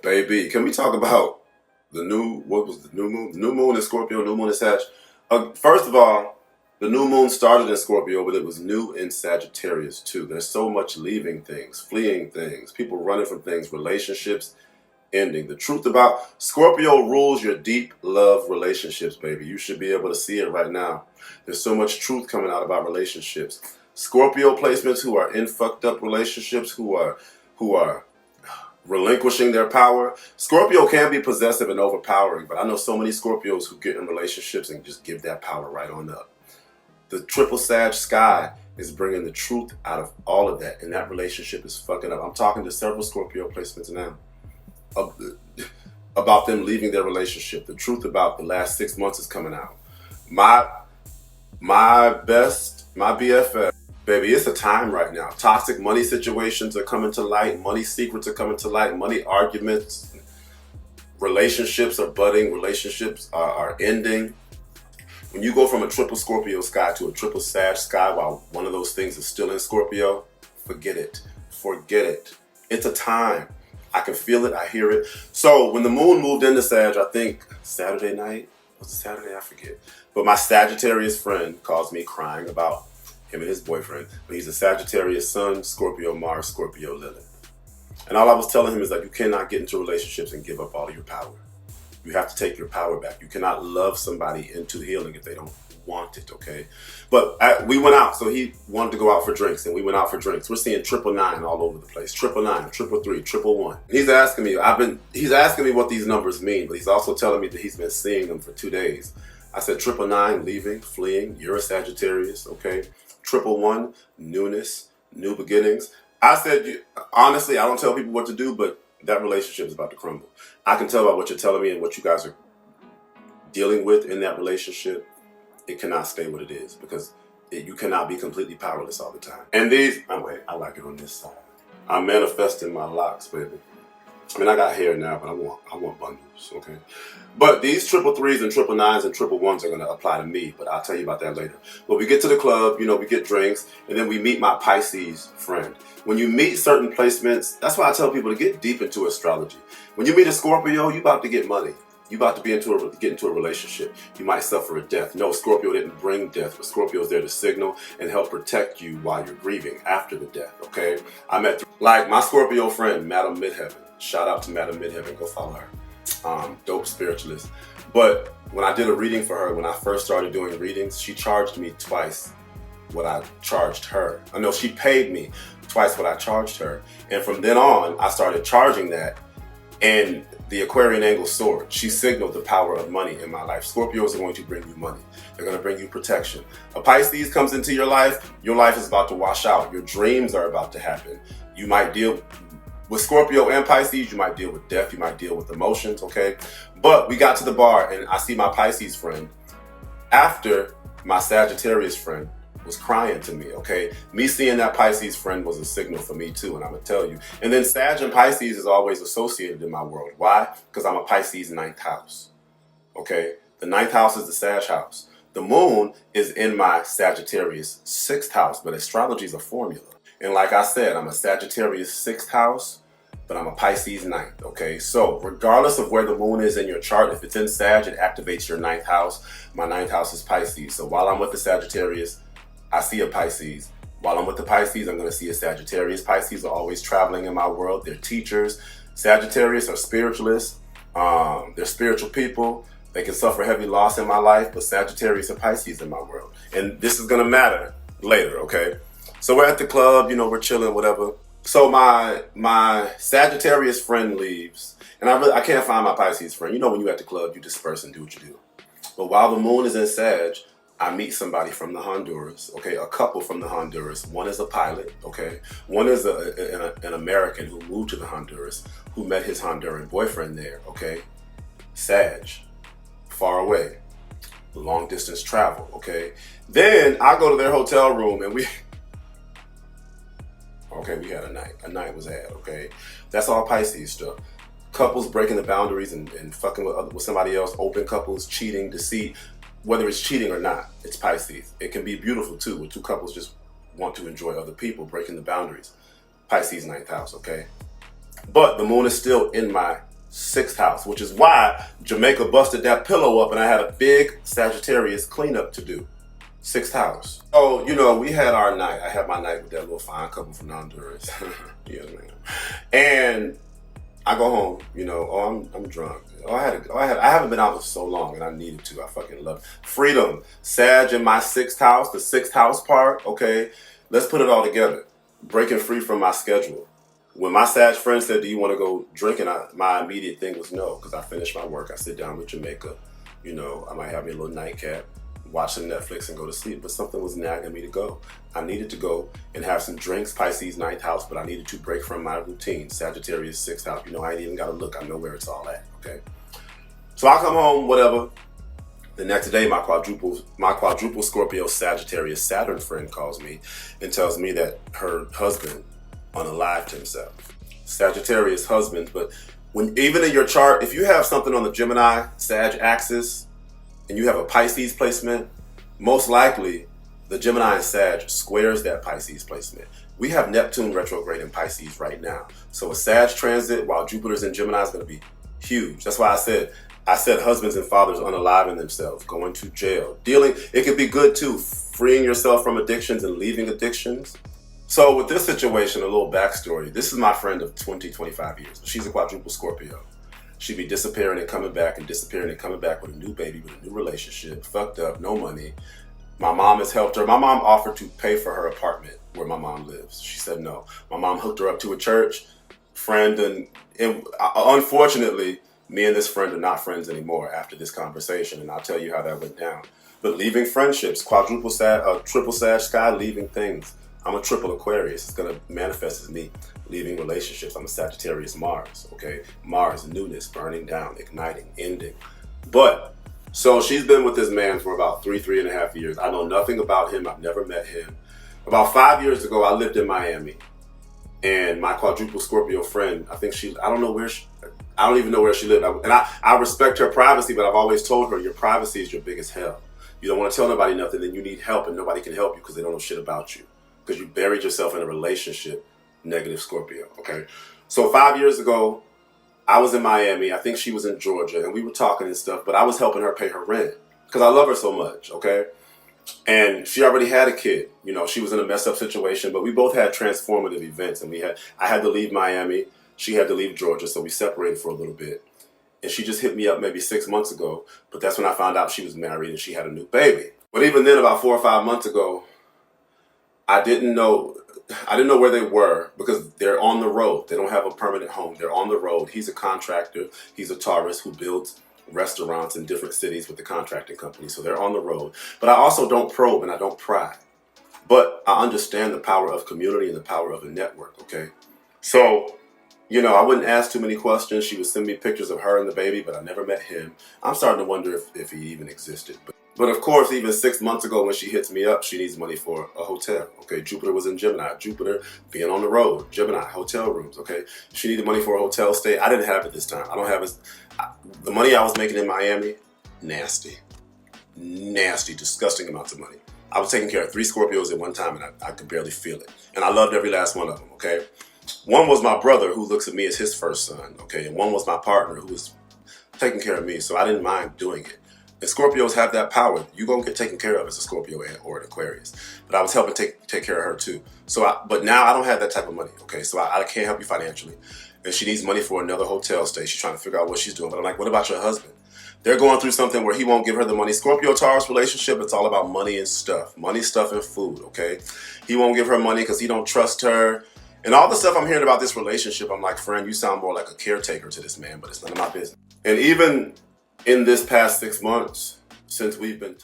Baby, can we talk about what was the new moon? The new moon in Scorpio, new moon in Sag. First of all, the new moon started in Scorpio, but it was new in Sagittarius too. There's so much leaving things, fleeing things, people running from things, relationships ending. The truth about Scorpio rules your deep love relationships, baby. You should be able to see it right now. There's so much truth coming out about relationships. Scorpio placements who are in fucked up relationships, who are relinquishing their power. Scorpio can be possessive and overpowering, but I know so many Scorpios who get in relationships and just give that power right on up. The triple Sag sky is bringing the truth out of all of that, and that relationship is fucking up. I'm talking to several Scorpio placements now about them leaving their relationship. The truth about the last 6 months is coming out. My BFF, baby, it's a time right now. Toxic money situations are coming to light. Money secrets are coming to light. Money arguments. Relationships are budding. Relationships are ending. When you go from a triple Scorpio sky to a triple Sag sky while one of those things is still in Scorpio, forget it. Forget it. It's a time. I can feel it. I hear it. So when the moon moved into Sag, I think Saturday night, was it Saturday? I forget. But my Sagittarius friend calls me crying about him and his boyfriend. But he's a Sagittarius sun, Scorpio Mars, Scorpio Lilith. And all I was telling him is that you cannot get into relationships and give up all of your power. You have to take your power back. You cannot love somebody into healing if they don't want it, okay? But we went out, so he wanted to go out for drinks, and we went out for drinks. We're seeing 999 all over the place. 999, 333, 111. He's asking me what these numbers mean, but he's also telling me that he's been seeing them for 2 days. I said 999, leaving, fleeing. You're a Sagittarius, okay? 111, newness, new beginnings. I said, honestly, I don't tell people what to do, but that relationship is about to crumble. I can tell by what you're telling me and what you guys are dealing with in that relationship. It cannot stay what it is because you cannot be completely powerless all the time. And I like it on this side. I'm manifesting my locks, baby. I mean, I got hair now, but I want bundles, okay? But these 333s and 999s and 111s are going to apply to me, but I'll tell you about that later. But we get to the club, we get drinks, and then we meet my Pisces friend. When you meet certain placements, that's why I tell people to get deep into astrology. When you meet a Scorpio, you about to get money. You about to get into a relationship. You might suffer a death. No, Scorpio didn't bring death, but Scorpio is there to signal and help protect you while you're grieving after the death, okay? I met, like, my Scorpio friend, Madam Midheaven. Shout out to Madam Midheaven. Go follow her. Dope spiritualist. But when I did a reading for her, when I first started doing readings, she charged me twice what I charged her. I know she paid me twice what I charged her. And from then on, I started charging that. And the Aquarian angle soared. She signaled the power of money in my life. Scorpios are going to bring you money. They're going to bring you protection. A Pisces comes into your life is about to wash out. Your dreams are about to happen. You might deal with Scorpio and Pisces, you might deal with death, you might deal with emotions, okay? But we got to the bar and I see my Pisces friend after my Sagittarius friend was crying to me, okay? Me seeing that Pisces friend was a signal for me too, and I'm gonna tell you. And then Sag and Pisces is always associated in my world. Why? Because I'm a Pisces 9th house, okay? The 9th house is the Sag house. The moon is in my Sagittarius 6th house, but astrology is a formula. And like I said, I'm a Sagittarius 6th house, but I'm a Pisces 9th, okay? So regardless of where the moon is in your chart, if it's in Sag, it activates your 9th house. My 9th house is Pisces. So while I'm with the Sagittarius, I see a Pisces. While I'm with the Pisces, I'm gonna see a Sagittarius. Pisces are always traveling in my world. They're teachers. Sagittarius are spiritualists. They're spiritual people. They can suffer heavy loss in my life, but Sagittarius and Pisces in my world. And this is gonna matter later, okay? So we're at the club, we're chilling, whatever. So my Sagittarius friend leaves, and I can't find my Pisces friend. When you're at the club, you disperse and do what you do. But while the moon is in Sag, I meet somebody from the Honduras, okay? A couple from the Honduras. One is a pilot, okay? One is an American who moved to the Honduras, who met his Honduran boyfriend there, okay? Sag, far away, long distance travel, okay? Then I go to their hotel room and we had a night. A night was had, okay? That's all Pisces stuff. Couples breaking the boundaries and fucking with somebody else, open couples, cheating, deceit. Whether it's cheating or not, it's Pisces. It can be beautiful too, where two couples just want to enjoy other people, breaking the boundaries. Pisces 9th house, okay? But the moon is still in my sixth house, which is why Jamaica busted that pillow up and I had a big Sagittarius cleanup to do. Sixth house. Oh, you know, we had our night. I had my night with that little fine couple from Honduras. Yeah, man. And I go home, you know, I'm drunk. I haven't been out for so long and I needed to. I fucking love it. Freedom. Sag in my sixth house, the sixth house part, okay? Let's put it all together. Breaking free from my schedule. When my Sag friend said, do you want to go drinking? My immediate thing was no, because I finished my work. I sit down with Jamaica. You know, I might have me a little nightcap, watch some Netflix and go to sleep, but something was nagging me to go. I needed to go and have some drinks, Pisces ninth house, but I needed to break from my routine. Sagittarius sixth house, you know, I ain't even gotta look, I know where it's all at, okay? So I come home, whatever. The next day, my quadruple Scorpio Sagittarius Saturn friend calls me and tells me that her husband unalived himself. Sagittarius husband, but even in your chart, if you have something on the Gemini Sag axis, and you have a Pisces placement, most likely the Gemini and Sag squares that Pisces placement. We have Neptune retrograde in Pisces right now. So a Sag transit while Jupiter's in Gemini is gonna be huge. That's why I said husbands and fathers unaliving themselves, going to jail. It could be good too, freeing yourself from addictions and leaving addictions. So with this situation, a little backstory. This is my friend of 20, 25 years. She's a quadruple Scorpio. She'd be disappearing and coming back and disappearing and coming back with a new baby, with a new relationship, fucked up, no money. My mom has helped her. My mom offered to pay for her apartment where my mom lives. She said no. My mom hooked her up to a church friend, and unfortunately, me and this friend are not friends anymore after this conversation, and I'll tell you how that went down. But leaving friendships, triple Sag sky, leaving things. I'm a triple Aquarius. It's going to manifest as me leaving relationships. I'm a Sagittarius Mars, okay? Mars, newness, burning down, igniting, ending. But, so she's been with this man for about 3.5 years. I know nothing about him. I've never met him. About 5 years ago, I lived in Miami. And my quadruple Scorpio friend, I don't even know where she lived. And I respect her privacy, but I've always told her, your privacy is your biggest hell. You don't want to tell nobody nothing, then you need help and nobody can help you because they don't know shit about you. Because you buried yourself in a relationship, negative Scorpio, okay? So 5 years ago, I was in Miami. I think she was in Georgia, and we were talking and stuff, but I was helping her pay her rent because I love her so much, okay? And she already had a kid. You know, she was in a messed up situation, but we both had transformative events, and I had to leave Miami. She had to leave Georgia, so we separated for a little bit. And she just hit me up maybe 6 months ago, but that's when I found out she was married and she had a new baby. But even then, about 4 or 5 months ago, I didn't know where they were because they're on the road. They don't have a permanent home. They're on the road. He's a contractor. He's a Taurus who builds restaurants in different cities with the contracting company. So they're on the road. But I also don't probe and I don't pry. But I understand the power of community and the power of a network, okay? So, you know, I wouldn't ask too many questions. She would send me pictures of her and the baby, but I never met him. I'm starting to wonder if he even existed. But of course, even 6 months ago when she hits me up, she needs money for a hotel, okay? Jupiter was in Gemini. Jupiter being on the road, Gemini, hotel rooms, okay? She needed money for a hotel stay. I didn't have it this time. I don't have the money I was making in Miami, nasty, disgusting amounts of money. I was taking care of 3 Scorpios at one time and I could barely feel it. And I loved every last one of them, okay? One was my brother who looks at me as his first son, okay? And one was my partner who was taking care of me, so I didn't mind doing it. And Scorpios have that power. You're going to get taken care of as a Scorpio or an Aquarius. But I was helping take care of her too. But now I don't have that type of money, okay? So I can't help you financially. And she needs money for another hotel stay. She's trying to figure out what she's doing. But I'm like, what about your husband? They're going through something where he won't give her the money. Scorpio-Taurus relationship, it's all about money and stuff. Money, stuff, and food, okay? He won't give her money because he don't trust her. And all the stuff I'm hearing about this relationship, I'm like, friend, you sound more like a caretaker to this man, but it's none of my business. And even in this past 6 months, since we've been talking,